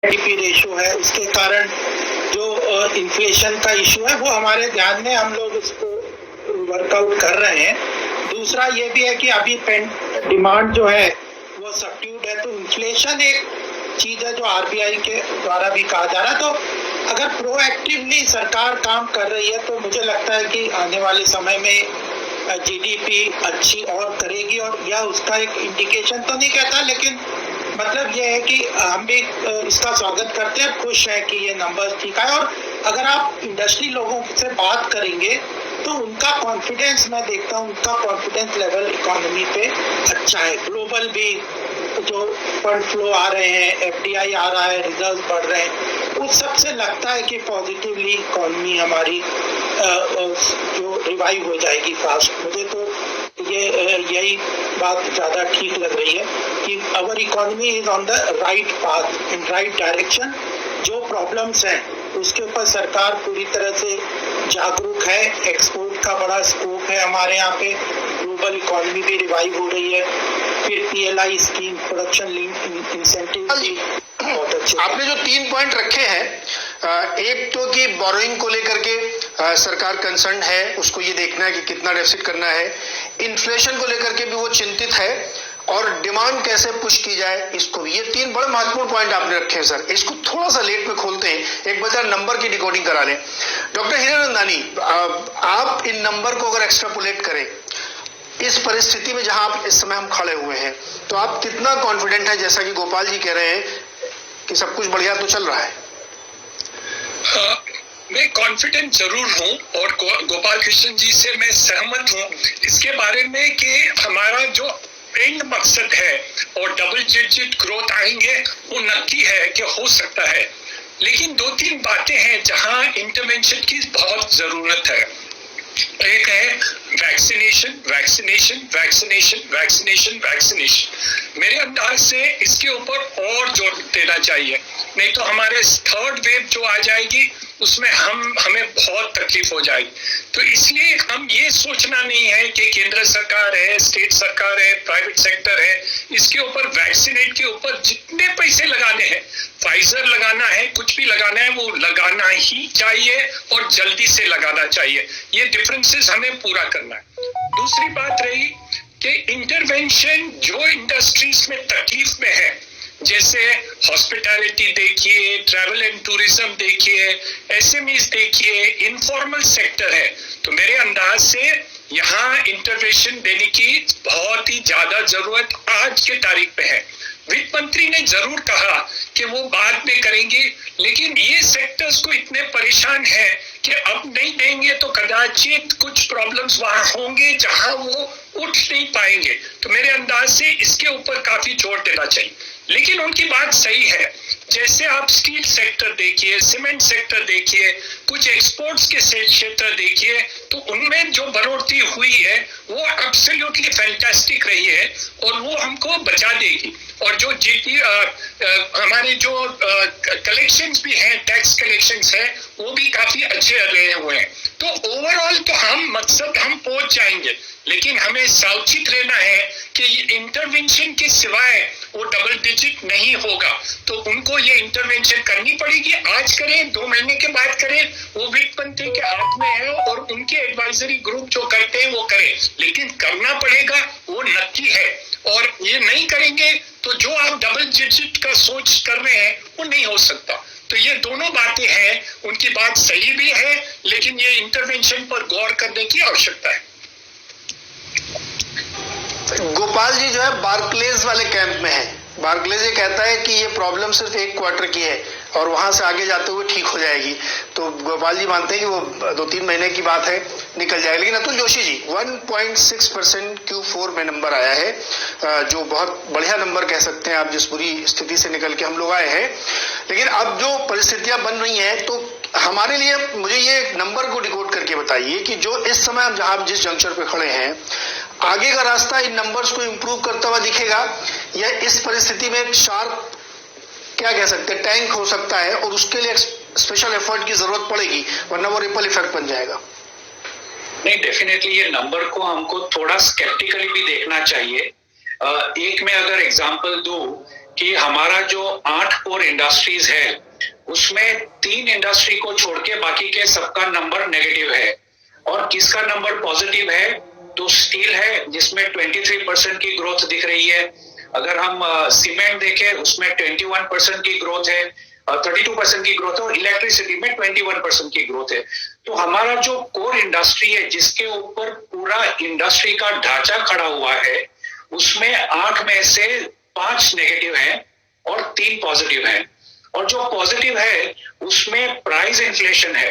GDP ratio है, उसके कारण जो इन्फ्लेशन का इशू है वो हमारे ध्यान में, हम लोग इसको वर्कआउट कर रहे हैं। दूसरा ये भी है कि अभी डिमांड जो है वो सबड्यूड है, तो इन्फ्लेशन एक चीज है जो आरबीआई के द्वारा भी कहा जा रहा है। तो अगर प्रोएक्टिवली सरकार काम कर रही है तो मुझे लगता है कि आने वाले समय में जीडीपी अच्छी और करेगी, और यह उसका एक इंडिकेशन तो नहीं कहता, लेकिन मतलब ये है कि हम भी इसका स्वागत करते हैं, खुश हैं कि ये नंबर ठीक है। और अगर आप इंडस्ट्री लोगों से बात करेंगे तो उनका कॉन्फिडेंस, मैं देखता हूँ उनका कॉन्फिडेंस लेवल इकोनॉमी पे अच्छा है। ग्लोबल भी जो फंड फ्लो आ रहे हैं, एफडीआई आ रहा है, रिजर्व बढ़ रहे हैं, उस सब से लगता है कि पॉजिटिवली इकोनॉमी हमारी जो रिवाइव हो जाएगी फास्ट। मुझे तो यही बात ज़्यादा ठीक लग रही है कि our economy is on the right path, in right direction. जो प्रॉब्लम्स हैं उसके ऊपर सरकार पूरी तरह से जागरूक है। एक्सपोर्ट का बड़ा स्कोप है हमारे यहाँ पे, ग्लोबल इकोनॉमी भी रिवाइव हो रही है। फिर PLI scheme, production linked incentive, आपने जो 3 पॉइंट रखे हैं, एक तो कि बोरोइंग को लेकर के सरकार कंसर्न है, उसको ये देखना है कि कितना डेफिसिट करना है। इन्फ्लेशन को लेकर के भी वो चिंतित है, और डिमांड कैसे पुश की जाए इसको भी। ये 3 बड़े महत्वपूर्ण पॉइंट आपने रखे हैं सर। इसको थोड़ा सा लेट में खोलते हैं, एक बार नंबर की डिकोडिंग करा लें। डॉक्टर हीरानंदानी, आप इन नंबर को अगर एक्स्ट्रापोलेट करें इस परिस्थिति में जहां आप इस समय हम खड़े हुए हैं, तो आप कितना कॉन्फिडेंट है, जैसा कि गोपाल जी कह रहे हैं कि सब कुछ बढ़िया तो चल रहा है? मैं कॉन्फिडेंट जरूर हूं, और गोपाल कृष्ण जी से मैं सहमत हूं इसके बारे में कि हमारा जो एंड मकसद है और डबल डिजिट ग्रोथ आएंगे, वो नक्की है कि हो सकता है। लेकिन 2-3 बातें हैं जहां इंटरवेंशन की बहुत जरूरत है। एक है vaccination, vaccination, vaccination, vaccination, vaccination. मेरे अंदाज से इसके ऊपर और जोर देना चाहिए, नहीं तो हमारे थर्ड वेव जो आ जाएगी उसमें हमें बहुत तकलीफ हो जाएगी। तो इसलिए हम ये सोचना नहीं है कि केंद्र सरकार है, स्टेट सरकार है, प्राइवेट सेक्टर है, इसके ऊपर वैक्सीनेट के ऊपर जितने पैसे लगाने हैं, फाइजर लगाना है, कुछ भी लगाना है, वो लगाना ही चाहिए और जल्दी से लगाना चाहिए। ये डिफरेंसेस हमें पूरा करना है। दूसरी बात रही कि इंटरवेंशन जो इंडस्ट्रीज में तकलीफ में है, जैसे हॉस्पिटैलिटी देखिए, ट्रैवल एंड टूरिज्म देखिए, एसएमईज देखिए, इनफॉर्मल सेक्टर है, तो मेरे अंदाज से यहाँ इंटरवेंशन देने की बहुत ही ज्यादा जरूरत आज के तारीख पे है। वित्त मंत्री ने जरूर कहा कि वो बाद में करेंगे, लेकिन ये सेक्टर्स को इतने परेशान है कि अब नहीं देंगे तो कदाचित कुछ प्रॉब्लम्स वहां होंगे जहां वो उठ नहीं पाएंगे। तो मेरे अंदाज से इसके ऊपर काफी जोर देना चाहिए। लेकिन उनकी बात सही है, जैसे आप स्टील सेक्टर देखिए, सीमेंट सेक्टर देखिए, कुछ एक्सपोर्ट्स के क्षेत्र देखिए, तो उनमें जो बढ़ोतरी हुई है वो एब्सोल्युटली फैंटास्टिक रही है और वो हमको बचा देगी। और जो हमारे जो कलेक्शंस भी हैं, टैक्स कलेक्शंस हैं, वो भी काफी अच्छे रहे हुए हैं। तो ओवरऑल तो हम पहुंच जाएंगे, लेकिन हमें सावधान रहना है कि इंटरवेंशन के सिवाय वो डबल डिजिट नहीं होगा। तो उनको ये इंटरवेंशन करनी पड़ेगी, आज करें 2 महीने के बाद करें, वो वित्त मंत्री के हाथ में है और उनके एडवाइजरी ग्रुप जो करते हैं वो करें, लेकिन करना पड़ेगा, वो नक्की है। और ये नहीं करेंगे तो जो आप डबल डिजिट का सोच कर रहे हैं वो नहीं हो सकता। तो ये दोनों बातें हैं, उनकी बात सही भी है, लेकिन ये इंटरवेंशन पर गौर करने की आवश्यकता है। गोपाल जी जो है बार्कलेज वाले कैंप में है। बार्कलेज ये कहता है कि ये प्रॉब्लम सिर्फ 1 क्वार्टर की है और वहां से आगे जाते हुए ठीक हो जाएगी। तो गोपाल जी मानते हैं कि वो 2-3 महीने की बात है, निकल जाएगी। लेकिन अतुल जोशी जी, 1.6% Q4 में नंबर आया है, जो बहुत बढ़िया नंबर कह सकते हैं आप, जिस बुरी स्थिति से निकल के हम लोग आए हैं। लेकिन अब जो परिस्थितियां बन रही हैं, तो हमारे लिए मुझे ये नंबर को डिकोड करके बताइए कि जो इस समय हम जहां जिस जंक्शन पे खड़े हैं, आगे का रास्ता इन नंबर्स को इंप्रूव करता हुआ दिखेगा, या इस परिस्थिति में एक शार्प, क्या कह सकते हैं, टैंक हो सकता है और उसके लिए स्पेशल एफर्ट की जरूरत पड़ेगी, वरना वो रिपल इफेक्ट बन जाएगा? नहीं, डेफिनेटली ये नंबर को हमको थोड़ा स्केप्टिकली भी देखना चाहिए। एक मैं अगर एग्जांपल दूं कि हमारा जो 8 कोर इंडस्ट्रीज है उसमें 3 इंडस्ट्री को छोड़ के बाकी के सबका नंबर नेगेटिव है। और किसका नंबर पॉजिटिव है? तो स्टील है जिसमें 23% की ग्रोथ दिख रही है। अगर हम सीमेंट देखें उसमें 21% की ग्रोथ है, 32% की ग्रोथ है, और इलेक्ट्रिसिटी में 21% की ग्रोथ है। तो हमारा जो कोर इंडस्ट्री है जिसके ऊपर पूरा इंडस्ट्री का ढांचा खड़ा हुआ है उसमें 8 में से 5 नेगेटिव है और 3 पॉजिटिव है। और जो पॉजिटिव है उसमें प्राइस इन्फ्लेशन है।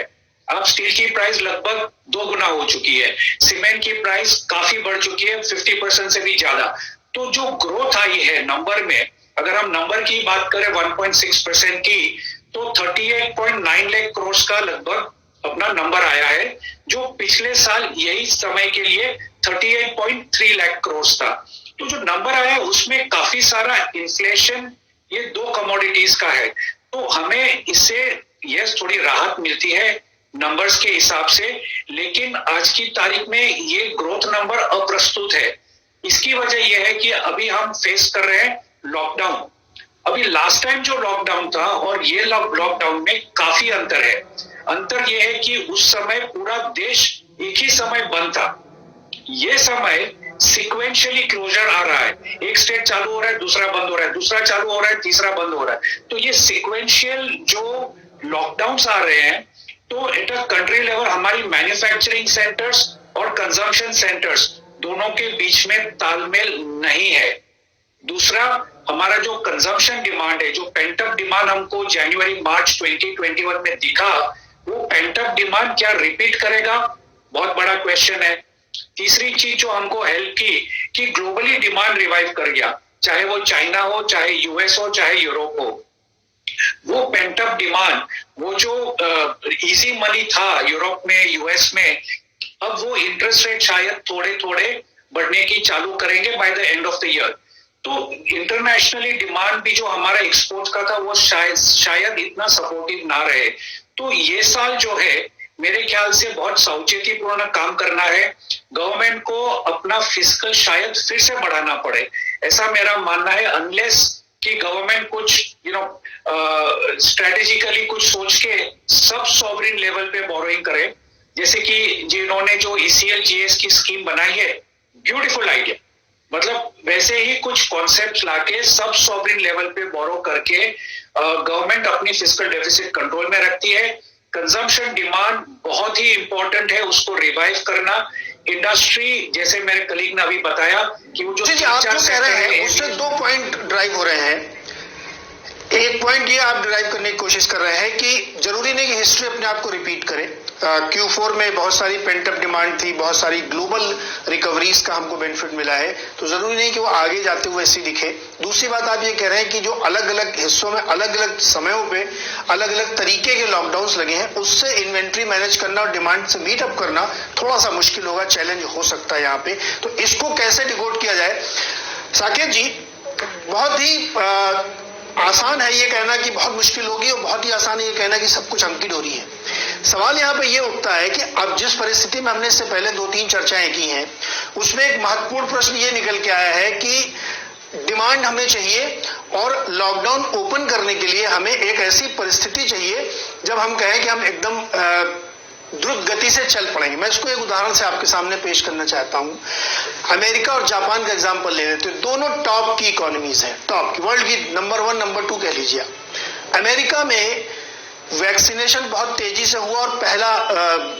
अब स्टील की प्राइस लगभग 2 गुना हो चुकी है, सीमेंट की प्राइस काफी बढ़ चुकी है, 50% से भी ज्यादा। तो जो ग्रोथ आई है नंबर में, अगर हम नंबर की बात करें 1.6% की, तो 38.9 लाख करोड़ का लगभग अपना नंबर आया है, जो पिछले साल यही समय के लिए 38.3 लाख करोड़ था। तो जो नंबर आया उसमें काफी सारा इन्फ्लेशन ये 2 कमोडिटीज का है। तो हमें इससे यस थोड़ी राहत मिलती है नंबर्स के हिसाब से, लेकिन आज की तारीख में ये ग्रोथ नंबर अप्रस्तुत है। इसकी वजह यह है कि अभी हम फेस कर रहे हैं लॉकडाउन। अभी लास्ट टाइम जो लॉकडाउन था और ये लॉकडाउन में काफी अंतर है। अंतर यह है कि उस समय पूरा देश एक ही समय बंद था, ये समय सिक्वेंशियली क्लोजर आ रहा है। एक स्टेट चालू हो रहा है, दूसरा बंद हो रहा है, दूसरा चालू हो रहा है, तीसरा बंद हो रहा है। तो ये सिक्वेंशियल जो लॉकडाउन आ रहे हैं, तो एट अ कंट्री लेवल हमारी मैन्युफैक्चरिंग सेंटर्स और कंजम्पशन सेंटर्स दोनों के बीच में तालमेल नहीं है। दूसरा, हमारा जो कंजम्पशन डिमांड है, जो पेंटअप डिमांड हमको जनवरी मार्च 2021 में दिखा, वो पेंटअप डिमांड क्या रिपीट करेगा, बहुत बड़ा क्वेश्चन है। तीसरी चीज जो हमको हेल्प की कि ग्लोबली डिमांड रिवाइव कर गया, चाहे वो चाइना हो, चाहे यूएस हो, चाहे यूरोप हो। वो पेंटअप डिमांड, वो जो इजी मनी था यूरोप में, यूएस में, अब वो इंटरेस्ट रेट शायद थोड़े थोड़े बढ़ने की चालू करेंगे by the end of the year. तो इंटरनेशनली डिमांड भी जो हमारा एक्सपोर्ट का था वो शायद इतना सपोर्टिव ना रहे। तो ये साल जो है मेरे ख्याल से बहुत सावचेतीपूर्ण काम करना है। गवर्नमेंट को अपना फिस्कल शायद फिर से बढ़ाना पड़े, ऐसा मेरा मानना है, अनलेस कि गवर्नमेंट कुछ स्ट्रेटेजिकली कुछ सोच के सब सॉवरिन लेवल पे बोरोइंग करे। जैसे कि जिन्होंने जो ECL GS की स्कीम बनाई है, ब्यूटीफुल आइडिया, मतलब वैसे ही कुछ कॉन्सेप्ट लाके सब सॉवरिन लेवल पे बोरो करके गवर्नमेंट अपनी फिस्कल डेफिसिट कंट्रोल में रखती है। कंजम्पशन डिमांड बहुत ही इंपॉर्टेंट है, उसको रिवाइव करना। इंडस्ट्री, जैसे मेरे कलीग ने अभी बताया कि वो जो आप जो कह रहे हैं उससे 2 पॉइंट ड्राइव हो रहे हैं। एक पॉइंट ये आप ड्राइव करने की कोशिश कर रहे हैं कि जरूरी नहीं कि हिस्ट्री अपने आप को रिपीट करे। Q4 में बहुत सारी पेंटअप डिमांड थी, बहुत सारी ग्लोबल रिकवरीज का हमको बेनिफिट मिला है, तो जरूरी नहीं कि वो आगे जाते हुए ऐसी दिखे। दूसरी बात आप ये कह रहे हैं कि जो अलग अलग हिस्सों में अलग अलग समयों पे अलग अलग तरीके के लॉकडाउन लगे हैं, उससे इन्वेंट्री मैनेज करना और डिमांड से मीट अप करना थोड़ा सा मुश्किल होगा, चैलेंज हो सकता है यहाँ पे। तो इसको कैसे डिकोड किया जाए? साकेत जी, बहुत ही आसान है ये कहना कि बहुत मुश्किल होगी, और बहुत ही आसान है ये कहना कि सब कुछ अंकी डोरी है। सवाल यहाँ पे ये उठता है कि अब जिस परिस्थिति में हमने इससे पहले 2-3 चर्चाएं की हैं, उसमें एक महत्वपूर्ण प्रश्न ये निकल के आया है कि डिमांड हमें चाहिए और लॉकडाउन ओपन करने के लिए हमें एक ऐसी परिस्थिति चाहिए जब हम कहें कि हम एकदम द्रुत गति से चल पड़ेंगे। मैं इसको एक उदाहरण से आपके सामने पेश करना चाहता हूं। अमेरिका और जापान का एग्जांपल ले लेते हैं। दोनों टॉप की इकोनॉमीज हैं, टॉप की, वर्ल्ड की नंबर 1 नंबर 2 कह लीजिए। अमेरिका में वैक्सीनेशन बहुत तेजी से हुआ और पहला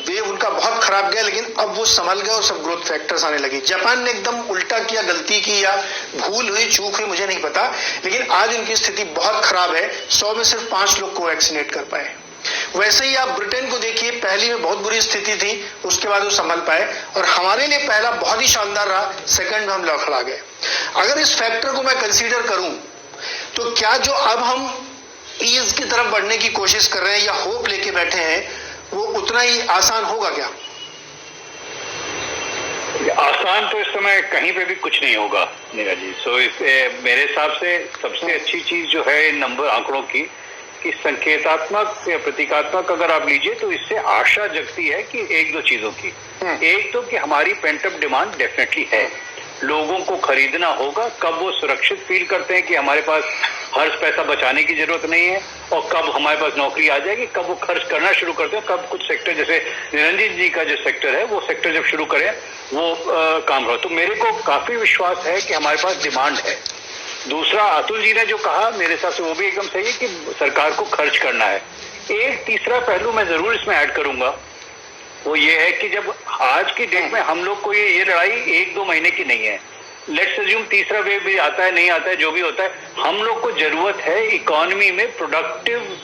वेव उनका बहुत खराब गया, लेकिन अब वो संभल गए और सब ग्रोथ फैक्टर्स आने लगे। जापान ने एकदम उल्टा किया, गलती की या भूल हुई, चूक हुई, मुझे नहीं पता, लेकिन आज उनकी स्थिति बहुत खराब है। 100 में सिर्फ 5 लोग को वैक्सीनेट कर पाए। वैसे ही आप ब्रिटेन को देखिए, पहली में बहुत बुरी स्थिति थी, उसके बाद वो संभल पाए, और हमारे लिए पहला बहुत ही शानदार रहा, सेकंड में हम लड़खड़ा गए। अगर इस फैक्टर को मैं कंसीडर करूं तो क्या जो अब हम ईज की तरफ बढ़ने की कोशिश कर रहे हैं या होप लेके बैठे हैं, वो उतना ही आसान होगा क्या? आसान तो इस समय कहीं पे भी कुछ नहीं होगा नीरज जी। सो मेरे हिसाब से सबसे अच्छी चीज जो है इन नंबर आंकड़ों की, कि संकेतात्मक या प्रतीकात्मक अगर आप लीजिए तो इससे आशा जगती है कि 1-2 चीजों की। एक तो कि हमारी पेंटअप डिमांड डेफिनेटली है, लोगों को खरीदना होगा, कब वो सुरक्षित फील करते हैं कि हमारे पास हर पैसा बचाने की जरूरत नहीं है, और कब हमारे पास नौकरी आ जाएगी, कब वो खर्च करना शुरू करते हैं, कब कुछ सेक्टर जैसे निरंजन जी का जो सेक्टर है वो सेक्टर जब शुरू करें वो काम हो। तो मेरे को काफी विश्वास है कि हमारे पास डिमांड है। दूसरा, अतुल जी ने जो कहा मेरे हिसाब से वो भी एकदम सही है कि सरकार को खर्च करना है। एक तीसरा पहलू मैं जरूर इसमें ऐड करूंगा, वो ये है कि जब आज की डेट में हम लोग को ये लड़ाई 1-2 महीने की नहीं है, लेट्स अज्यूम तीसरा वेव भी आता है नहीं आता है जो भी होता है, हम लोग को जरूरत है इकोनॉमी में प्रोडक्टिव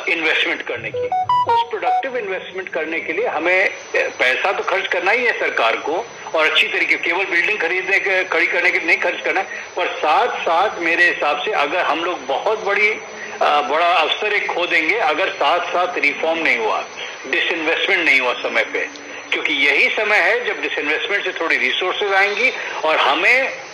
इन्वेस्टमेंट करने की। उस प्रोडक्टिव इन्वेस्टमेंट करने के लिए हमें पैसा तो खर्च करना ही है सरकार को, और अच्छी तरीके, केवल बिल्डिंग खड़ी करने के लिए नहीं खर्च करना है, पर साथ साथ मेरे हिसाब से अगर हम लोग बहुत बड़ा अवसर एक खो देंगे अगर साथ साथ रिफॉर्म नहीं हुआ, डिसइन्वेस्टमेंट नहीं हुआ समय पे, क्योंकि यही समय है जब डिसइन्वेस्टमेंट से थोड़ी रिसोर्सेज आएंगी और हमें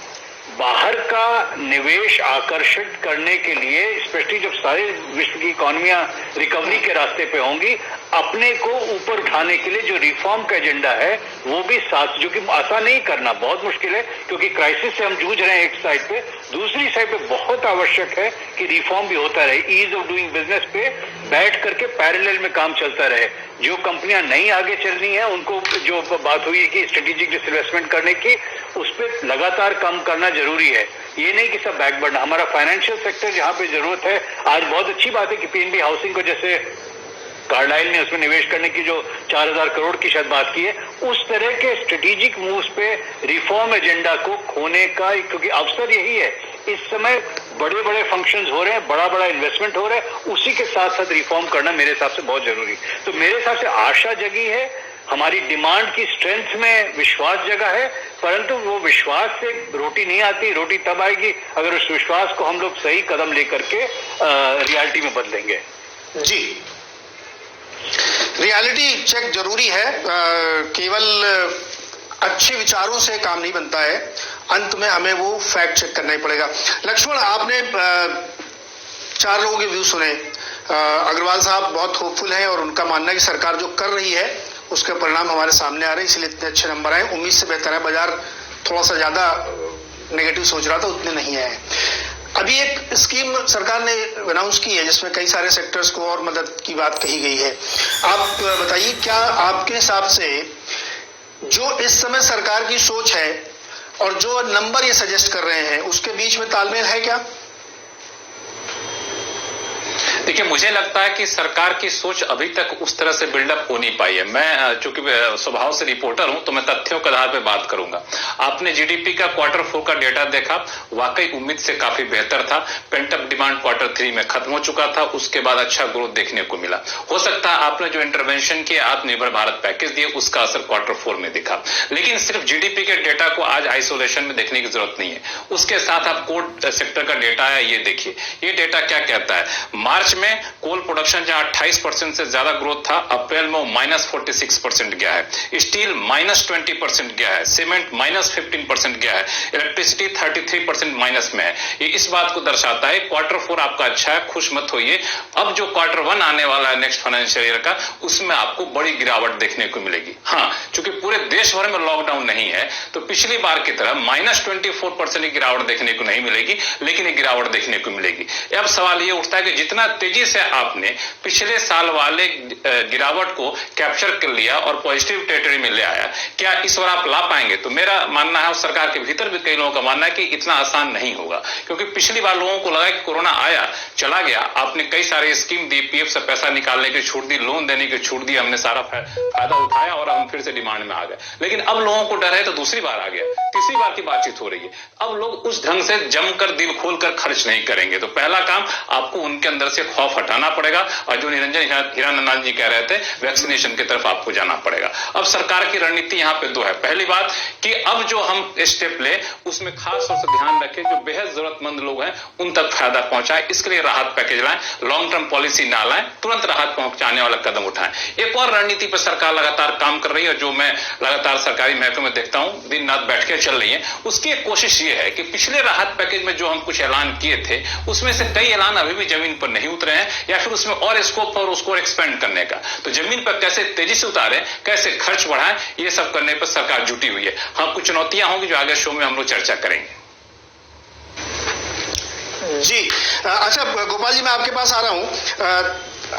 बाहर का निवेश आकर्षित करने के लिए, स्पेशली जब सारे विश्व की इकोनॉमियां रिकवरी के रास्ते पे होंगी, अपने को ऊपर उठाने के लिए जो रिफॉर्म का एजेंडा है वो भी साथ, जो कि आसान नहीं करना, बहुत मुश्किल है क्योंकि क्राइसिस से हम जूझ रहे हैं एक साइड पे, दूसरी साइड पे बहुत आवश्यक है कि रिफॉर्म भी होता रहे, ईज ऑफ डूइंग बिजनेस पे बैठ करके पैरेलल में काम चलता रहे। जो कंपनियां नहीं आगे चलनी है उनको, जो बात हुई है कि स्ट्रेटेजिक डिसइन्वेस्टमेंट करने की, उस पर लगातार काम करना जरूरी है। ये नहीं कि सब बैक बढ़ना, हमारा फाइनेंशियल सेक्टर जहां पे जरूरत है, आज बहुत अच्छी बात है कि पीएनबी हाउसिंग को जैसे कार्डाइल ने उसमें निवेश करने की जो 4000 करोड़ की शायद बात की है, उस तरह के स्ट्रेटेजिक मूव्स पे रिफॉर्म एजेंडा को खोने का, क्योंकि अवसर यही है, इस समय बड़े बड़े फंक्शंस हो रहे हैं, बड़ा इन्वेस्टमेंट हो रहा है, उसी के साथ साथ रिफॉर्म करना मेरे हिसाब से बहुत जरूरी। तो मेरे हिसाब से आशा जगी है, हमारी डिमांड की स्ट्रेंथ में विश्वास जगा है, परंतु वो विश्वास से रोटी नहीं आती, रोटी तब आएगी अगर उस विश्वास को हम लोग सही कदम लेकर के रियलिटी में बदलेंगे। जी, रियलिटी चेक जरूरी है, केवल अच्छे विचारों से काम नहीं बनता है, अंत में हमें वो फैक्ट चेक करना ही पड़ेगा। लक्ष्मण, आपने 4 लोगों के व्यू सुने। अग्रवाल साहब बहुत होपफुल हैं और उनका मानना है कि सरकार जो कर रही है उसके परिणाम हमारे सामने आ रहे हैं, इसलिए इतने अच्छे नंबर आए। उम्मीद से बेहतर है, बाजार थोड़ा सा ज्यादा नेगेटिव सोच रहा था, उतने नहीं आए। अभी एक स्कीम सरकार ने अनाउंस की है जिसमें कई सारे सेक्टर्स को और मदद की बात कही गई है। आप बताइए, क्या आपके हिसाब से जो इस समय सरकार की सोच है और जो नंबर ये सजेस्ट कर रहे हैं उसके बीच में तालमेल है क्या? देखिए, मुझे लगता है कि सरकार की सोच अभी तक उस तरह से बिल्डअप हो नहीं पाई है। मैं चूंकि स्वभाव से रिपोर्टर हूं तो मैं तथ्यों के आधार पर बात करूंगा। आपने जीडीपी का Q4 का डेटा देखा, वाकई उम्मीद से काफी बेहतर था। पेंटअप डिमांड Q3 में खत्म हो चुका था, उसके बाद अच्छा ग्रोथ देखने को मिला। हो सकता है आपने जो इंटरवेंशन किया, आत्मनिर्भर भारत पैकेज दिए, उसका असर Q4 में दिखा, लेकिन सिर्फ जीडीपी के डेटा को आज आइसोलेशन में देखने की जरूरत नहीं है। उसके साथ आप कोल सेक्टर का डेटा है, ये देखिए, ये डेटा क्या कहता है। मार्च में कोल प्रोडक्शन जहां 28% से ज्यादा ग्रोथ था, अप्रैल में वो -46% गया है, स्टील -20% गया है, सीमेंट -15% गया है, इलेक्ट्रिसिटी 33% माइनस में है। ये इस बात को दर्शाता है Q4 आपका अच्छा है, खुश मत होइए। अब जो Q1 आने वाला है नेक्स्ट फाइनेंशियल ईयर का, उसमें आपको बड़ी गिरावट देखने को मिलेगी। हाँ, चूंकि पूरे देश भर में लॉकडाउन नहीं है तो पिछली बार की तरह -24% की गिरावट देखने को नहीं मिलेगी, लेकिन ये गिरावट देखने को मिलेगी। अब सवाल ये उठता है कि जितना तेजी से आपने पिछले साल वाले गिरावट को कैप्चर कर लिया और पॉजिटिव टेरिटरी में ले आया, क्या इस बार आप ला पाएंगे? तो मेरा मानना है, सरकार के भीतर भी कई लोगों का मानना है कि इतना आसान नहीं होगा, क्योंकि पिछली बार लोगों को लगा कि कोरोना आया चला गया, आपने कई सारे स्कीम दी, पीएफ से पैसा निकालने की छूट दी, लोन देने की छूट दी, हमने सारा फायदा उठाया और हम फिर से डिमांड में आ गए। लेकिन अब लोगों को डर है तो दूसरी बार आ गया, तीसरी बार की बातचीत हो रही है। अब लोग उस ढंग से जमकर दिल खोलकर खर्च नहीं करेंगे। तो पहला काम आपको उनके अंदर से खौफ हटाना पड़ेगा, और जो निरंजन हीरानंदन जी कह रहे थे, वैक्सीनेशन की तरफ आपको जाना पड़ेगा। अब सरकार की रणनीति यहाँ पे 2 है। पहली बात कि अब जो हम स्टेप ले उसमें खास तौर से ध्यान रखें, जो बेहद जरूरतमंद लोग हैं उन तक फायदा पहुंचाए, इसके लिए राहत पैकेज लाएं, लॉन्ग टर्म पॉलिसी ना लाएं, तुरंत राहत पहुंचाने वाला कदम उठाएं। एक और रणनीति पर सरकार लगातार काम कर रही है, जो मैं लगातार सरकारी महकमे में देखता हूं, दिन रात बैठ के चल रही है। उसकी एक कोशिश ये है कि पिछले राहत पैकेज में जो हम कुछ ऐलान किए थे, उसमें से कई ऐलान अभी भी जमीन पर नहीं उतरे हैं या फिर उसमें और स्कोप और उसको एक्सपेंड करने का। तो जमीन पर कैसे तेजी से उतारें, कैसे खर्च बढ़ाएं, ये सब करने पर सरकार जुटी हुई है। हाँ, कुछ चुनौतियां होंगी जो आगे शो में हम लोग चर्चा करेंगे। जी अच्छा गोपाल जी, मैं आपके पास आ रहा हूं।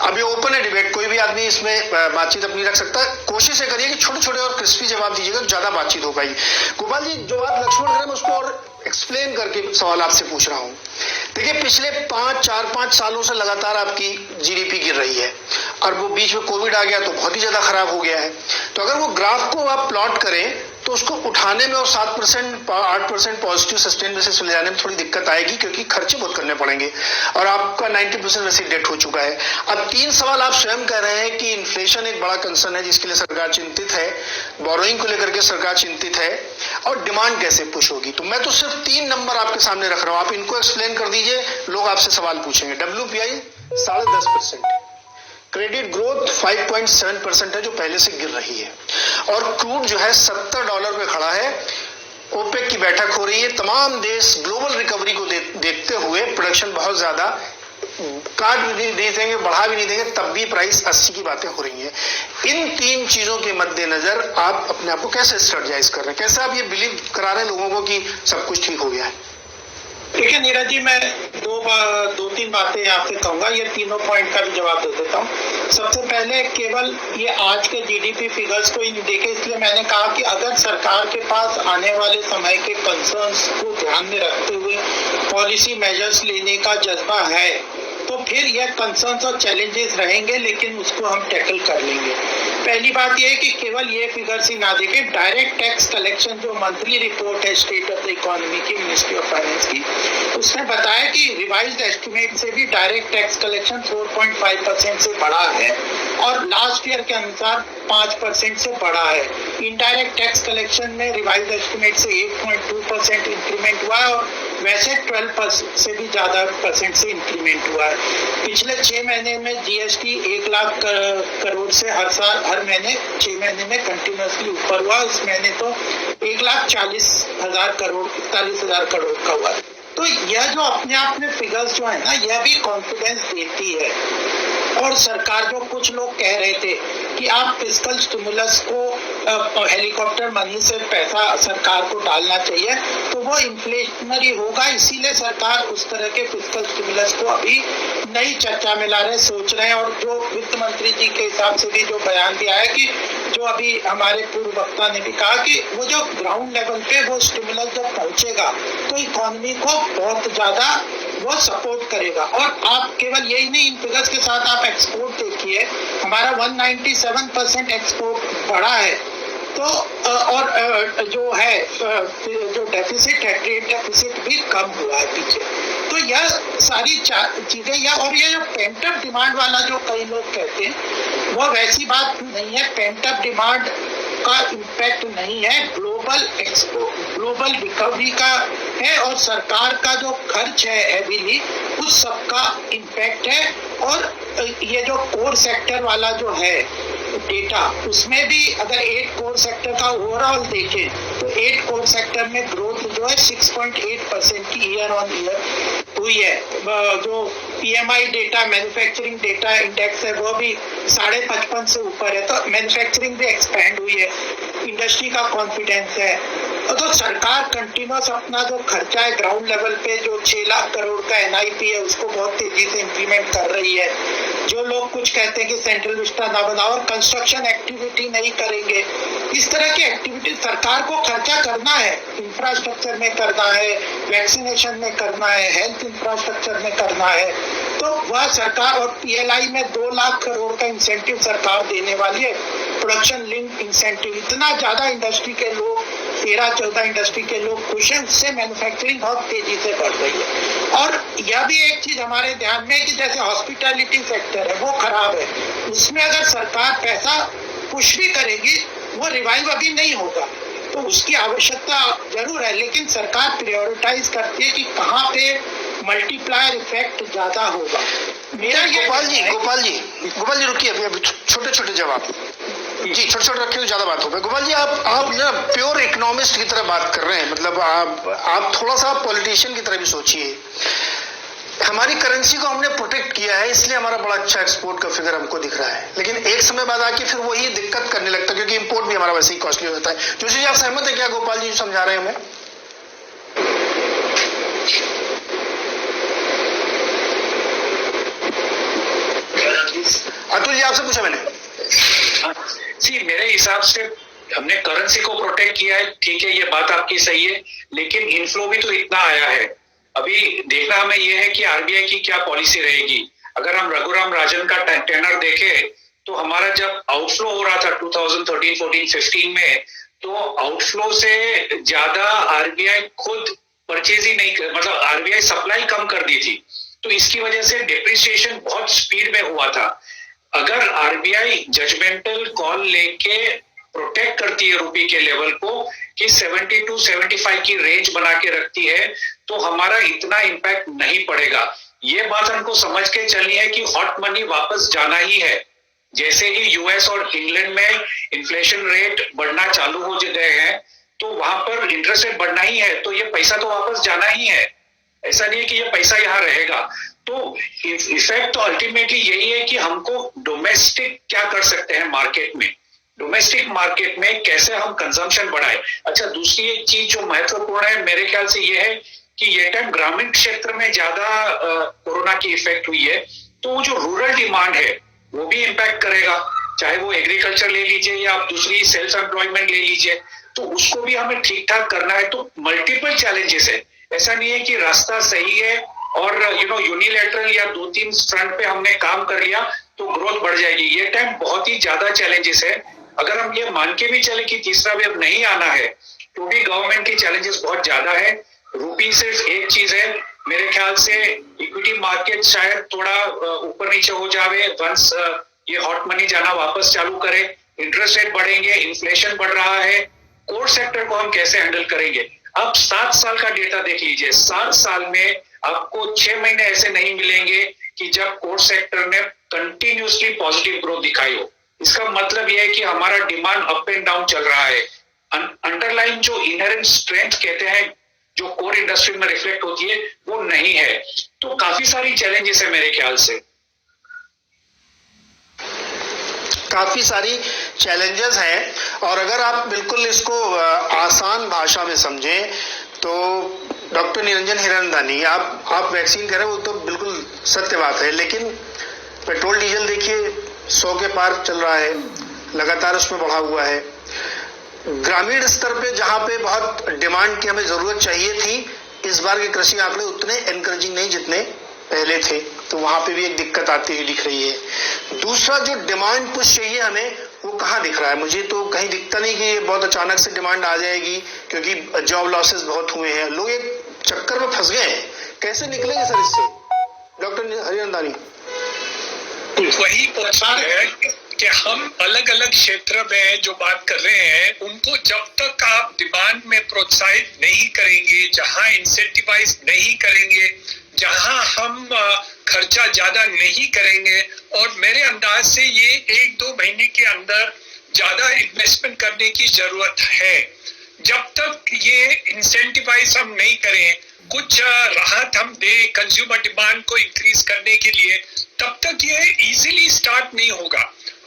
अभी ओपन है डिबेट, कोई भी आदमी इसमें बातचीत अपनी रख सकता है। कोशिश ये करिए कि छोटे छोटे और क्रिस्पी जवाब दीजिएगा, ज्यादा बातचीत हो पाएगी। गोपाल जी, जो बात लक्ष्मण कर रहे हैं मैं उसको और एक्सप्लेन करके सवाल आपसे पूछ रहा हूं। देखिए, पिछले 4-5 सालों से लगातार आपकी जीडीपी गिर रही है और वो बीच में कोविड आ गया तो बहुत ही ज्यादा खराब हो गया है। तो अगर वो ग्राफ को आप प्लॉट करें तो उसको उठाने में और 7% 8% पॉजिटिव सस्टेन बेसिस पे ले जाने में थोड़ी दिक्कत आएगी, क्योंकि खर्चे बहुत करने पड़ेंगे और आपका 90% वैसे डेट हो चुका है। अब 3 सवाल आप स्वयं कह रहे हैं कि इन्फ्लेशन एक बड़ा कंसर्न है जिसके लिए सरकार चिंतित है, बोरोइंग को लेकर के सरकार चिंतित है, और डिमांड कैसे पुश होगी। तो मैं तो सिर्फ 3 नंबर आपके सामने रख रहा हूं, आप इनको एक्सप्लेन कर दीजिए, लोग आपसे सवाल पूछेंगे। WPI 10.5%, क्रेडिट ग्रोथ 5.7% है जो पहले से गिर रही है, और क्रूड जो है $70 पे खड़ा है। ओपेक की बैठक हो रही है, तमाम देश ग्लोबल रिकवरी को देखते हुए प्रोडक्शन बहुत ज्यादा काट भी नहीं देंगे, बढ़ा भी नहीं देंगे, तब भी प्राइस 80 की बातें हो रही हैं। इन 3 चीजों के मद्देनजर आप अपने आप को कैसे स्ट्रेटजाइज कर रहे हैं, कैसे आप ये बिलीव करा रहे हैं लोगों को कि सब कुछ ठीक हो गया है? ठीक है नीरज जी, मैं 2-3 बातें आपसे कहूंगा, ये तीनों पॉइंट का भी जवाब दे देता हूँ। सबसे पहले केवल ये आज के जीडीपी फिगर्स को ही देखे, इसलिए मैंने कहा कि अगर सरकार के पास आने वाले समय के कंसर्न्स को ध्यान में रखते हुए पॉलिसी मेजर्स लेने का जज्बा है तो फिर यह कंसर्न्स और चैलेंजेस रहेंगे, लेकिन उसको हम टैकल कर लेंगे। पहली बात यह है कि केवल ये फिगर्स ही ना देखें, डायरेक्ट टैक्स कलेक्शन जो मंथली रिपोर्ट है स्टेट ऑफ द इकोनॉमी की मिनिस्ट्री ऑफ फाइनेंस की, उसने बताया कि रिवाइज्ड एस्टिमेट से भी डायरेक्ट टैक्स कलेक्शन 4.5% से बढ़ा है और लास्ट ईयर के अनुसार 5% से बढ़ा है। इनडायरेक्ट टैक्स कलेक्शन में रिवाइज्ड एस्टिमेट से 8.2% इंक्रीमेंट हुआ है और वैसे 12% से भी ज्यादा परसेंट से इंक्रीमेंट हुआ है। पिछले 6 महीने में जीएसटी 1 लाख करोड़ से हर महीने 6 महीने में कंटिन्यूसली ऊपर हुआ। इस महीने तो 1,40,000 करोड़ 41,000 करोड़ का हुआ। तो यह जो अपने आप में फिगर्स जो है ना, यह भी कॉन्फिडेंस देती है। और सरकार जो कुछ लोग कह रहे थे कि आप फिस्कल स्टिमुलस को हेलीकॉप्टर मनी से पैसा सरकार को डालना चाहिए, तो वो इन्फ्लेशनरी होगा, इसीलिए सरकार उस तरह के फिस्कल स्टिमुलस को अभी नई चर्चा में ला रहे, सोच रहे हैं। और जो वित्त मंत्री जी के हिसाब से भी जो बयान दिया है कि जो अभी हमारे पूर्व वक्ता ने भी कहा कि वो जो ग्राउंड लेवल पे वो स्टिमुलस जब पहुंचेगा तो इकोनॉमी को बहुत ज्यादा वो सपोर्ट करेगा। और आप केवल यही नहीं, इन फिगर्स के साथ आप एक्सपोर्ट देखिए, हमारा 197% एक्सपोर्ट बढ़ा है। तो और जो है जो डेफिसिट है, ट्रेड डेफिसिट भी कम हुआ है पीछे। तो यह सारी चीजें, या और ये जो पेंटअप डिमांड वाला जो कई लोग कहते हैं, वो वैसी बात नहीं है। पेंटअप डिमांड का इम्पैक्ट नहीं है, ग्लोबल रिकवरी का है और सरकार का जो खर्च है हेवीली, उस सब का इम्पैक्ट है। और ये जो कोर सेक्टर वाला जो है डेटा, उसमें भी अगर 8 कोर सेक्टर का ओवरऑल देखें तो 8 कोर सेक्टर में ग्रोथ जो है 6.8% की ईयर ऑन ईयर हुई है। जो PMI data, manufacturing data index है, वो भी 55.5 से ऊपर है, तो मैन्युफैक्चरिंग भी एक्सपैंड हुई है, इंडस्ट्री का कॉन्फिडेंस है। तो सरकार कंटिन्यूस अपना जो खर्चा है ग्राउंड लेवल पे, जो 6 लाख करोड़ का NIP है, उसको बहुत तेजी से इंप्लीमेंट कर रही है। जो लोग कुछ कहते हैं कि सेंट्रल विस्टा ना बनाओ और कंस्ट्रक्शन एक्टिविटी नहीं करेंगे, इस तरह की एक्टिविटी सरकार को खर्चा करना है, इंफ्रास्ट्रक्चर में करना है, वैक्सीनेशन में करना है, हेल्थ इंफ्रास्ट्रक्चर में करना है। तो वह सरकार, और PLI में 2 लाख करोड़ का इंसेंटिव सरकार देने वाली है, प्रोडक्शन लिंक इंसेंटिव। इतना ज्यादा इंडस्ट्री के लोग, 13-14 इंडस्ट्री के लोग खुश हैं, उससे मैन्युफैक्चरिंग बहुत तेजी से बढ़ रही है। और यह भी एक चीज हमारे ध्यान में है कि जैसे हॉस्पिटैलिटी सेक्टर है वो खराब है, उसमें अगर सरकार पैसा पुश भी करेगी, वो रिवाइव अभी नहीं होगा, तो उसकी आवश्यकता जरूर है, लेकिन सरकार प्रायोरिटाइज करती है कि कहाँ पे मल्टीप्लायर इफेक्ट ज्यादा होगा। मेरा ये गोपाल जी रुकिए, अभी छोटे छोटे जवाब जी, छोटे रखे तो ज्यादा बात हो। गोपाल जी, आप ना प्योर इकोनॉमिस्ट की तरह बात कर रहे हैं, मतलब आप थोड़ा सा पॉलिटिशियन की तरह भी सोचिए। हमारी करेंसी को हमने प्रोटेक्ट किया है, इसलिए हमारा बड़ा अच्छा एक्सपोर्ट का फिगर हमको दिख रहा है। लेकिन एक समय बाद आके फिर वही दिक्कत करने लगता है, क्योंकि इंपोर्ट भी हमारा वैसे ही कॉस्टली हो जाता है। जोशी जी, आप सहमत है क्या गोपाल जी समझा रहे हैं हमें? अतुल जी, आपसे पूछा मैंने। जी, मेरे हिसाब से हमने करेंसी को प्रोटेक्ट किया है, ठीक है, ये बात आपकी सही है, लेकिन इनफ्लो भी तो इतना आया है। अभी देखना हमें ये है कि आरबीआई की क्या पॉलिसी रहेगी। अगर हम रघुराम राजन का टेनर देखें तो हमारा जब आउटफ्लो हो रहा था 2013, 14, 15 में, तो आउटफ्लो से ज्यादा आरबीआई खुद परचेज ही नहीं, मतलब आरबीआई सप्लाई कम कर दी थी, तो इसकी वजह से डिप्रिसिएशन बहुत स्पीड में हुआ था। अगर आरबीआई जजमेंटल कॉल लेके प्रोटेक्ट करती है रुपये के लेवल को कि 70 to 75 की रेंज बना के रखती है, तो हमारा इतना इम्पैक्ट नहीं पड़ेगा। ये बात हमको समझ के चलनी है कि हॉट मनी वापस जाना ही है। जैसे ही यूएस और इंग्लैंड में इन्फ्लेशन रेट बढ़ना चालू हो गए हैं, तो वहां पर इंटरेस्ट रेट बढ़ना ही है, तो ये पैसा तो वापस जाना ही है। ऐसा नहीं है कि ये पैसा यहाँ रहेगा। तो इफेक्ट तो अल्टीमेटली यही है कि हमको डोमेस्टिक क्या कर सकते हैं मार्केट में, डोमेस्टिक मार्केट में कैसे हम कंजम्पशन बढ़ाए। अच्छा, दूसरी एक चीज जो महत्वपूर्ण है मेरे ख्याल से ये है कि ये टाइम ग्रामीण क्षेत्र में ज्यादा कोरोना की इफेक्ट हुई है, तो जो रूरल डिमांड है वो भी इम्पैक्ट करेगा, चाहे वो एग्रीकल्चर ले लीजिए या आप दूसरी सेल्फ एम्प्लॉयमेंट ले लीजिए, तो उसको भी हमें ठीक ठाक करना है। तो मल्टीपल चैलेंजेस है, ऐसा नहीं है कि रास्ता सही है और यूनिलैटरल या 2-3 फ्रंट पे हमने काम कर लिया तो ग्रोथ बढ़ जाएगी। ये टाइम बहुत ही ज्यादा चैलेंजेस है। अगर हम ये मान के भी चले कि तीसरा वेव नहीं आना है, तो भी गवर्नमेंट की चैलेंजेस बहुत ज्यादा है। रूपी सिर्फ एक चीज है, मेरे ख्याल से इक्विटी मार्केट शायद थोड़ा ऊपर नीचे हो जावे वंस ये हॉट मनी जाना वापस चालू करे, इंटरेस्ट रेट बढ़ेंगे, इन्फ्लेशन बढ़ रहा है, कोर सेक्टर को हम कैसे हैंडल करेंगे। अब 7 साल का डेटा देख लीजिए, 7 साल में आपको 6 महीने ऐसे नहीं मिलेंगे कि जब कोर सेक्टर ने कंटिन्यूसली पॉजिटिव ग्रोथ दिखाई हो। इसका मतलब यह है कि हमारा डिमांड अप एंड डाउन चल रहा है। अंडरलाइन जो इनहेरेंट स्ट्रेंथ कहते हैं जो कोर इंडस्ट्री में रिफ्लेक्ट होती है वो नहीं है। तो काफी सारी चैलेंजेस है मेरे ख्याल से, काफी सारी चैलेंजेस हैं। और अगर आप बिल्कुल इसको आसान भाषा में समझें तो डॉक्टर निरंजन हिरनदानी, आप वैक्सीन कह रहे हैं वो तो बिल्कुल सत्य बात है, लेकिन पेट्रोल डीजल देखिए 100 के पार चल रहा है, लगातार उसमें बढ़ा हुआ है। ग्रामीण स्तर पे जहां पे बहुत डिमांड की हमें जरूरत चाहिए थी, इस बार के कृषि आंकड़े उतने एनकरेजिंग नहीं जितने पहले थे, तो वहां पे भी एक दिक्कत आती हुई दिख रही है। दूसरा जो डिमांड पुश चाहिए हमें, वो कहाँ दिख रहा है? मुझे तो कहीं दिखता नहीं कि ये बहुत अचानक से डिमांड आ जाएगी, क्योंकि जॉब लॉसेस बहुत हुए हैं, लोग एक चक्कर में फंस गए हैं। कैसे निकलेंगे सर इससे, डॉक्टर हरिनंदानी? वही पूछना है कि हम अलग अलग क्षेत्र में जो बात कर रहे हैं उनको जब तक आप डिमांड में प्रोत्साहित नहीं करेंगे, जहां इंसेंटिवाइज नहीं करेंगे, जहां हम खर्चा ज्यादा नहीं करेंगे, और मेरे अंदाज से ये 1-2 महीने के अंदर ज्यादा इन्वेस्टमेंट करने की जरूरत है। जब तक ये इंसेंटिवाइज हम नहीं करें, कुछ राहत हम दे कंज्यूमर डिमांड को इंक्रीज करने के लिए, तब तक ये इजीली स्टार्ट नहीं होगा।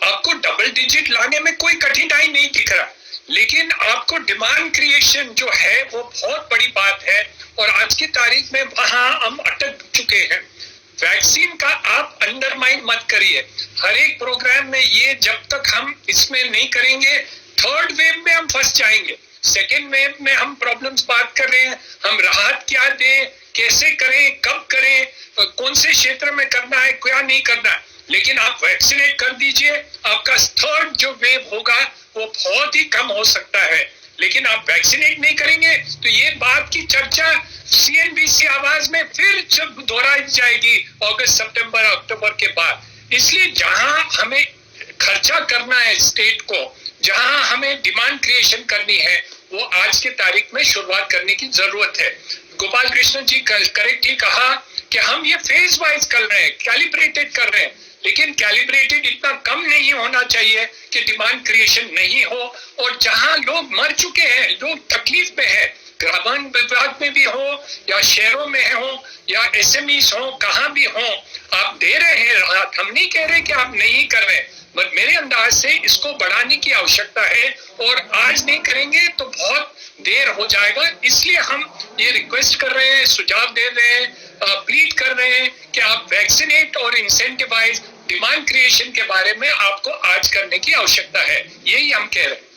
आपको डबल डिजिट लाने में कोई कठिनाई नहीं दिख रहा, लेकिन आपको डिमांड क्रिएशन जो है वो बहुत बड़ी बात है, और आज की तारीख में वहां हम अटक चुके हैं। वैक्सीन का आप अंडरमाइन मत करिए, हर एक प्रोग्राम में ये जब तक हम इसमें नहीं करेंगे, थर्ड वेव में हम फंस जाएंगे। सेकेंड वेव में हम प्रॉब्लम्स बात कर रहे हैं, हम राहत क्या दें, कैसे करें, कब करें, कौन से क्षेत्र में करना है, क्या नहीं करना है, लेकिन आप वैक्सीनेट कर दीजिए, आपका थर्ड जो वेव होगा वो बहुत ही कम हो सकता है। लेकिन आप वैक्सीनेट नहीं करेंगे तो ये बात की चर्चा सीएनबीसी आवाज में फिर जब दोहराई जाएगी अगस्त, सितंबर, अक्टूबर के बाद। इसलिए जहां हमें खर्चा करना है स्टेट को, जहां हमें डिमांड क्रिएशन करनी है, वो आज के तारीख में शुरुआत करने की जरूरत है। गोपाल कृष्ण जी करेक्टली कहा कि हम ये फेज वाइज कर रहे हैं, कैलिब्रेटेड कर रहे हैं, लेकिन कैलिब्रेटेड इतना कम नहीं होना चाहिए कि डिमांड क्रिएशन नहीं हो। और जहां लोग मर चुके हैं, लोग तकलीफ में हैं, ग्रामीण विभाग में भी हो या शहरों में हो या SMEs हो, कहाँ भी हो, आप दे रहे हैं राहत। हम नहीं कह रहे कि आप नहीं कर रहे, बट मेरे अंदाज से इसको बढ़ाने की आवश्यकता है, और आज नहीं करेंगे तो बहुत देर हो जाएगा। इसलिए हम ये रिक्वेस्ट कर रहे हैं, सुझाव दे रहे हैं, प्लीड कर रहे हैं कि आप वैक्सीनेट और इंसेंटिवाइज डिमांड क्रिएशन के बारे में आपको आज करने की आवश्यकता है, यही हम कह रहे हैं।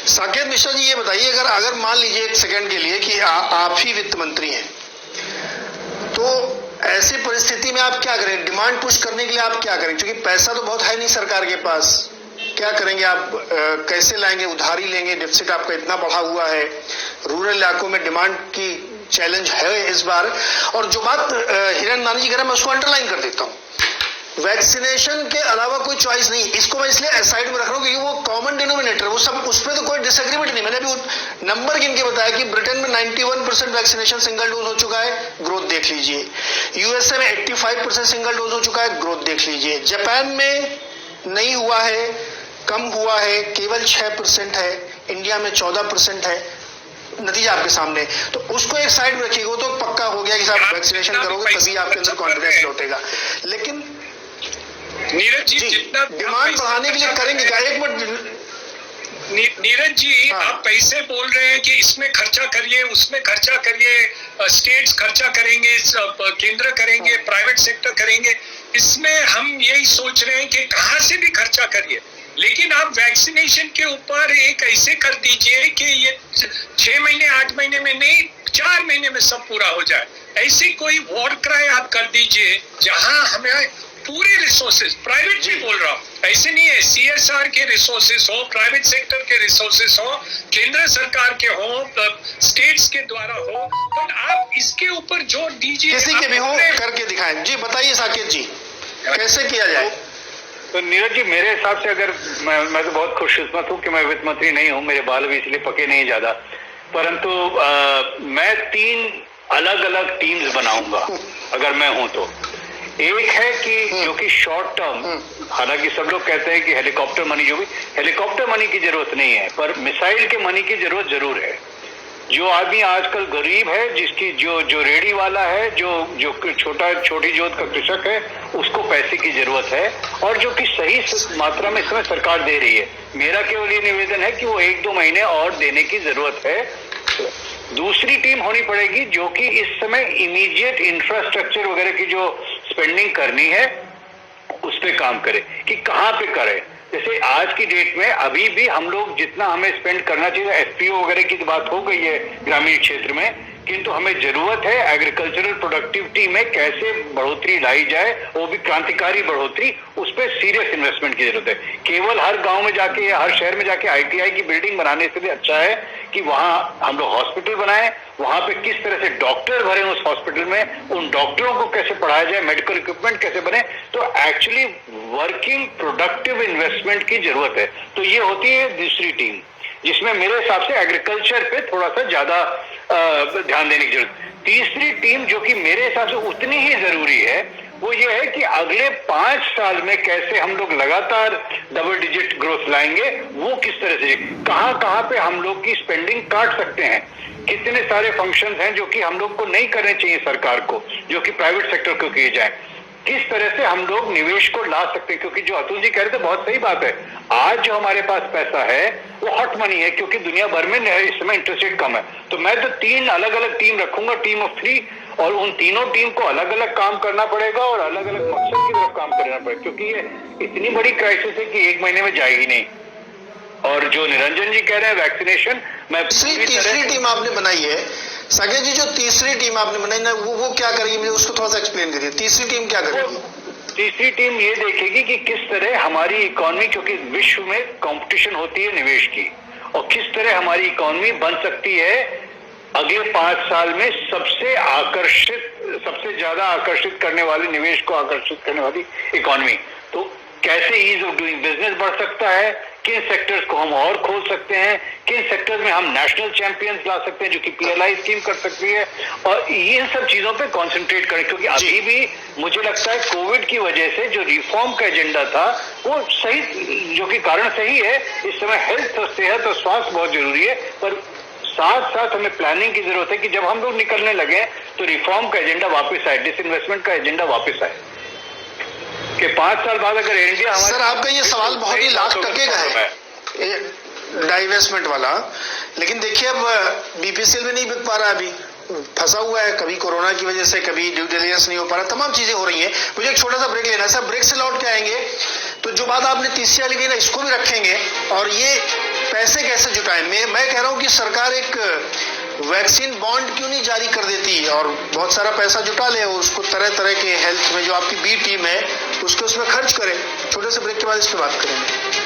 साकेत मिश्रा जी, ये बताइए, अगर मान लीजिए एक सेकंड के लिए कि आप ही वित्त मंत्री हैं, तो ऐसी परिस्थिति में आप क्या करें? डिमांड पुश करने के लिए आप क्या करें? क्योंकि पैसा तो बहुत है नहीं सरकार के पास, क्या करेंगे आप? कैसे लाएंगे? उधारी लेंगे? डेफिसिट आपका इतना बढ़ा हुआ है, रूरल इलाकों में डिमांड की चैलेंज है इस बार। और जो बात हिरण नानी जी कह रहे हैं, मैं उसको अंडरलाइन कर देता हूँ, वैक्सीनेशन के अलावा कोई चॉइस नहीं। इसको मैं इसलिए साइड में रख रहा हूँ क्योंकि वो कॉमन डिनोमिनेटर, वो सब, उस पर तो कोई डिसएग्रीमेंट नहीं। मैंने अभी नंबर गिन के बताया कि ब्रिटेन में 91% वैक्सीनेशन सिंगल डोज हो चुका है, ग्रोथ देख लीजिए। यूएसए में 85% सिंगल डोज हो चुका है, ग्रोथ देख लीजिए। जापान में नहीं हुआ है, कम हुआ है, केवल 6% है। इंडिया में 14% है। नतीजा आपके सामने, तो उसको एक साइड में रखिएगा, तो पक्का हो गया कि आप वैक्सीनेशन करोगे तभी आपके अंदर कॉन्फिडेंस लौटेगा। लेकिन नीरज जी, जितना डिमांड बढ़ाने के लिए करेंगे क्या? एक मिनट नीरज जी, हाँ। आप पैसे बोल रहे हैं कि इसमें खर्चा करिए, उसमें खर्चा करिए, स्टेट्स खर्चा करेंगे, केंद्र करेंगे, प्राइवेट सेक्टर करेंगे। इसमें हम यही सोच रहे हैं कि कहाँ से भी खर्चा करिए, लेकिन आप वैक्सीनेशन के ऊपर एक ऐसे कर दीजिए कि ये 6 महीने 8 महीने में नहीं, 4 महीने में सब पूरा हो जाए। ऐसी कोई वॉर क्राई आप कर दीजिए जहां हमें पूरे रिसोर्सेज, प्राइवेट भी बोल रहा हूँ, ऐसे नहीं है, CSR के रिसोर्सेज हो, प्राइवेट सेक्टर के रिसोर्सेज हो, केंद्र सरकार के हो, स्टेट्स के द्वारा हो, बट आप इसके ऊपर जोर दीजिए, किसी के भी हो, करके दिखाएं। जी बताइए साकेत जी, कैसे किया जाए? तो नीरज जी, मेरे हिसाब से अगर मैं तो बहुत खुशकिस्मत हूँ कि मैं वित्त मंत्री नहीं हूँ, मेरे बाल भी इसलिए पके नहीं ज्यादा, परंतु मैं 3 अलग अलग टीम्स बनाऊंगा अगर मैं हूं तो। एक है कि जो कि शॉर्ट टर्म, हालांकि सब लोग कहते हैं कि हेलीकॉप्टर मनी, जो भी हेलीकॉप्टर मनी की जरूरत नहीं है, पर मिसाइल के मनी की जरूरत जरूर है। जो आदमी आजकल गरीब है, जिसकी जो रेडी वाला है, जो छोटी जोत का कृषक है, उसको पैसे की जरूरत है, और जो कि सही मात्रा में इसमें सरकार दे रही है। मेरा केवल ये निवेदन है कि वो 1-2 महीने और देने की जरूरत है। दूसरी टीम होनी पड़ेगी जो कि इस समय इमीडिएट इंफ्रास्ट्रक्चर वगैरह की जो स्पेंडिंग करनी है उस पे काम करे, कि कहाँ पे करे। जैसे आज की डेट में अभी भी हम लोग जितना हमें स्पेंड करना चाहिए, FPO वगैरह की बात हो गई है ग्रामीण क्षेत्र में, किंतु हमें जरूरत है एग्रीकल्चरल प्रोडक्टिविटी में कैसे बढ़ोतरी लाई जाए, वो भी क्रांतिकारी बढ़ोतरी, उस पर सीरियस इन्वेस्टमेंट की जरूरत है। केवल हर गांव में जाके या हर शहर में जाके ITI की बिल्डिंग बनाने से भी अच्छा है कि वहां हम लोग हॉस्पिटल बनाएं, वहां पे किस तरह से डॉक्टर भरे उस हॉस्पिटल में, उन डॉक्टरों को कैसे पढ़ाया जाए, मेडिकल इक्विपमेंट कैसे बने। तो एक्चुअली वर्किंग प्रोडक्टिव इन्वेस्टमेंट की जरूरत है। तो ये होती है दूसरी टीम, जिसमें मेरे हिसाब से एग्रीकल्चर पे थोड़ा सा ज्यादा ध्यान देने की जरूरत। तीसरी टीम जो कि मेरे हिसाब से उतनी ही जरूरी है, वो ये है कि अगले 5 साल में कैसे हम लोग लगातार डबल डिजिट ग्रोथ लाएंगे, वो किस तरह से, कहां पे हम लोग की स्पेंडिंग काट सकते हैं, कितने सारे फंक्शंस हैं जो कि हम लोग को नहीं करने चाहिए सरकार को, जो कि प्राइवेट सेक्टर को किए जाए, किस तरह से हम लोग निवेश को ला सकते हैं। क्योंकि जो अतुल जी कह रहे थे बहुत सही बात है, आज जो हमारे पास पैसा है वो हॉट मनी है, क्योंकि दुनिया भर में इस समय इंटरेस्ट रेट कम है। तो मैं तो 3 अलग अलग टीम रखूंगा, टीम ऑफ 3, और उन तीनों टीम को अलग अलग काम करना पड़ेगा और अलग अलग मकसद की तरफ काम करना पड़ेगा, क्योंकि ये इतनी बड़ी क्राइसिस है कि 1 महीने में जाएगी नहीं। और जो निरंजन जी कह रहे हैं वैक्सीनेशन, मैं तीसरी टीम आपने बनाई है साकेत जी, जो तीसरी टीम आपने बनाई ना, वो क्या करेगी, मुझे उसको थोड़ा सा एक्सप्लेन करिए। तीसरी टीम क्या करेगी? तीसरी टीम ये देखेगी कि किस तरह हमारी इकोनॉमी, क्योंकि विश्व में कंपटीशन होती है निवेश की, और किस तरह हमारी इकोनॉमी बन सकती है अगले 5 साल में सबसे ज्यादा आकर्षित करने वाली, निवेश को आकर्षित करने वाली इकोनॉमी। तो कैसे ईज ऑफ डूइंग बिजनेस बढ़ सकता है, किन सेक्टर्स को हम और खोल सकते हैं, किन सेक्टर में हम नेशनल चैंपियंस ला सकते हैं, जो कि PLI स्कीम कर सकती है, और ये सब चीजों पे कंसंट्रेट करें, क्योंकि अभी भी मुझे लगता है कोविड की वजह से जो रिफॉर्म का एजेंडा था वो सही, जो कि कारण सही है, इस समय हेल्थ और सेहत और स्वास्थ्य बहुत जरूरी है, पर साथ साथ हमें प्लानिंग की जरूरत है कि जब हम लोग निकलने लगे तो रिफॉर्म का एजेंडा वापस आए, डिसइन्वेस्टमेंट का एजेंडा वापस आए, कि 5 साल बाद अगर इंडिया हमारे। सर आपका ये सवाल बहुत ही लाख टके का है, डाइवेस्टमेंट वाला, लेकिन देखिए अब BPCL भी नहीं बिक पा रहा, अभी फंसा हुआ है, कभी कोरोना की वजह से, कभी ड्यू डिलिजेंस नहीं हो पा रहा, तमाम चीजें हो रही हैं। मुझे एक छोटा सा ब्रेक लेना है सर, ब्रेक से लौट के आएंगे तो जो बात आपने तीसरी वाली कही ना, इसको भी रखेंगे, और ये पैसे कैसे जुटाएं। मैं कह रहा हूँ कि सरकार एक वैक्सीन बॉन्ड क्यों नहीं जारी कर देती और बहुत सारा पैसा जुटा ले और उसको तरह तरह के हेल्थ में जो आपकी B टीम है उसको उसमें खर्च करे। छोटे से ब्रेक के बाद इस पर बात करेंगे।